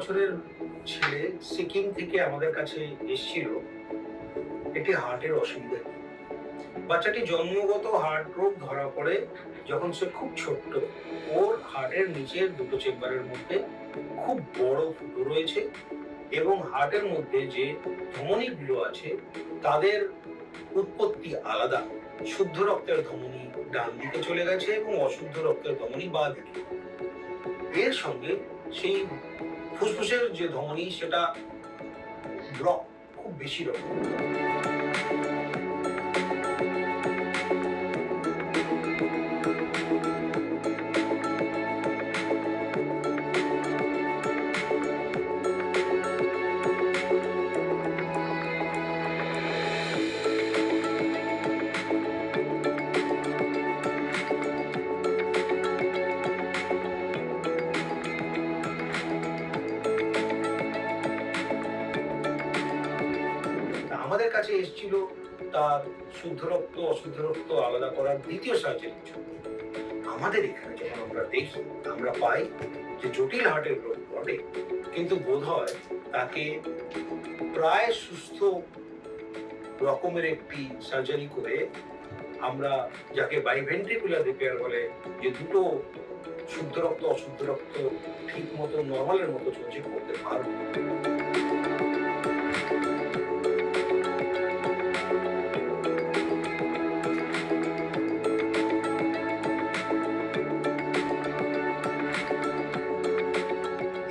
বছরের ছেলে সিকিম থেকে আমাদের কাছে এসেছিল একটি হার্টের অসুবিধা। বাচ্চাটি জন্মগত হার্ট রোগ ধরা পড়ে যখন সে খুব ছোট্ট। ওর হার্টের নিচের দুটো চেম্বারের মধ্যে খুব বড় ফুটো রয়েছে এবং হার্টের মধ্যে যে ধমনীগুলো আছে তাদের উৎপত্তি আলাদা। শুদ্ধ রক্তের ধমনী ডান দিকে চলে গেছে এবং অশুদ্ধ রক্তের ধমনী বাঁ দিকে। এর সঙ্গে সেই ফুসফুসের যে ধমনী সেটা ব্লক খুব বেশি রকম। আমাদের কাছে এসেছিল তার শুদ্ধ রক্ত অশুদ্ধ রক্ত আলাদা করার দ্বিতীয় সার্জারির জন্য। আমাদের এখানে যখন আমরা দেখি আমরা পাই যে জটিল হার্টের রোগ বটে, কিন্তু বোধ হয় তাকে প্রায় সুস্থ রকমের একটি সার্জারি করে আমরা যাকে বাইভেন্ট্রিকুলার রিপেয়ার বলে, যে দুটো শুদ্ধ রক্ত অশুদ্ধ রক্ত ঠিক মতো নর্মালের মতো চলছে করতে পারবো।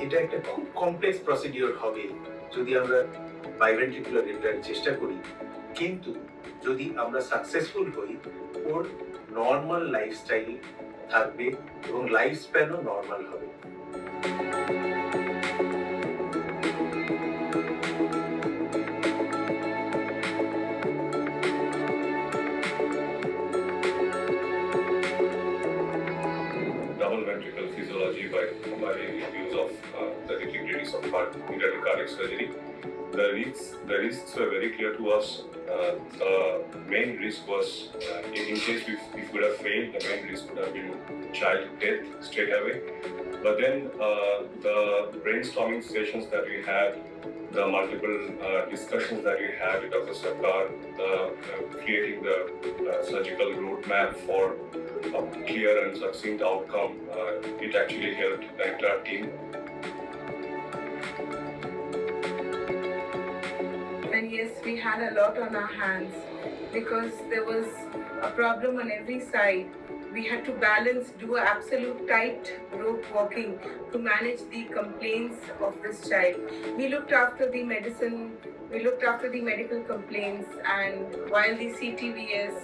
এটা একটা খুব কমপ্লেক্স প্রসিডিওর হবে যদি আমরা বাইভেন্ট্রিকুলার রিপেয়ার চেষ্টা করি, কিন্তু যদি আমরা সাকসেসফুল হই ওর নর্মাল লাইফস্টাইল থাকবে এবং লাইফ স্প্যানও নর্মাল হবে। Double ventricle physiology by use of the nitty-gritties of pediatric cardiac surgery. The risks were very clear to us. The main risk was, in case we could have failed, the main risk would have been child death straight away. But then the brainstorming sessions that we had, the multiple discussions that we had with Dr. Sarkar, creating the surgical roadmap for a clear and succinct outcome, it actually helped the entire team. And yes, we had a lot on our hands because there was a problem on every side. We had to balance, do absolute tight rope walking to manage the complaints of this child. We looked after the medicine, we looked after the medical complaints, and while the CTVS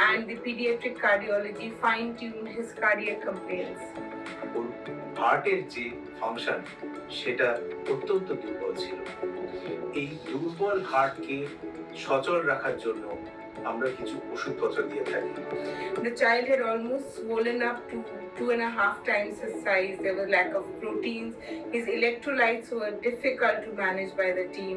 and the pediatric cardiology fine-tuned his cardiac complaints. হার্টের যে function সেটা অত্যন্ত দুর্বল ছিল। এই দুর্বল হার্টকে সচল রাখার জন্য আমরা কিছু ওষুধপত্র দিয়ে থাকি। The child had almost swollen up to 2.5 times his size. There was lack of proteins. His electrolytes were difficult to manage by the team.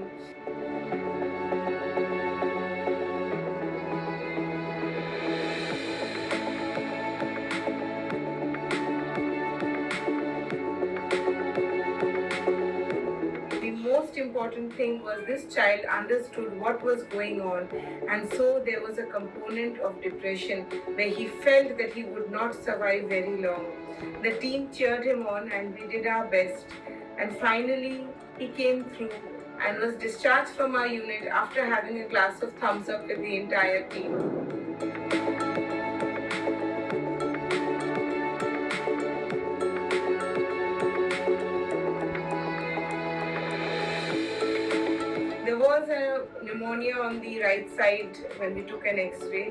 Most important thing was this child understood what was going on, and so there was a component of depression where he felt that he would not survive very long. The team cheered him on and we did our best, and finally he came through and was discharged from our unit after having a glass of thumbs up with the entire team. There was a pneumonia on the right side when we took an x-ray,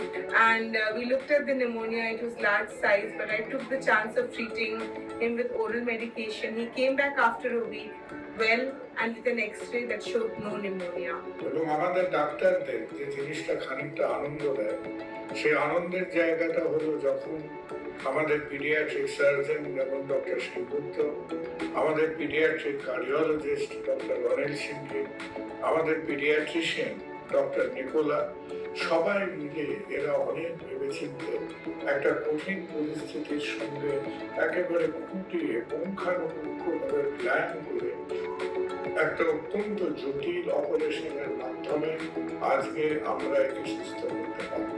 and we looked at the pneumonia. It was large size, but I took the chance of treating him with oral medication. He came back after a week well and with an x-ray that showed no pneumonia. এবং আমাদের ডাক্তারদের যে জিনিসটা খানিকটা আনন্দ দেয়, সেই আনন্দের জায়গাটা হলো যখন আমাদের পিডিয়াট্রিক সার্জন যেমন ডক্টর সেনগুপ্ত, আমাদের পিডিয়াট্রিক কার্ডিওলজিস্ট ডক্টর রনেল সিংকে, আমাদের পিডিয়াট্রিশিয়ান ডক্টর নিকোলা, সবাই মিলে এরা অনেক ভেবেচিন্তে একটা কঠিন পরিস্থিতির সঙ্গে একেবারে খুঁটিয়ে পুঙ্খানুপুঙ্খভাবে প্ল্যান করে একটা অত্যন্ত জটিল অপারেশনের মাধ্যমে আজকে আমরা একে সুস্থ করতে পারব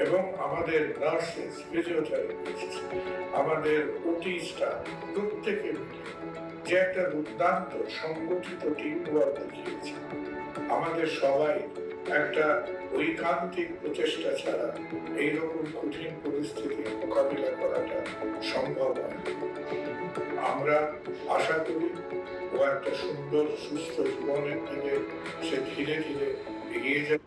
এবং আমাদের নার্সেস, ফিজিওথেরাপিস্ট, আমাদের ওটি স্টাফ প্রত্যেকে মিলে যে একটা দুর্দান্ত সংগঠিত টিম ওয়ার্ক দেখিয়েছে। আমাদের সবাই একটা ঐকান্তিক প্রচেষ্টা ছাড়া এইরকম কঠিন পরিস্থিতি মোকাবিলা করাটা সম্ভব হয়। আমরা আশা করি ও একটা সুন্দর সুস্থ জীবনের দিকে সে ধীরে ধীরে এগিয়ে যাবে।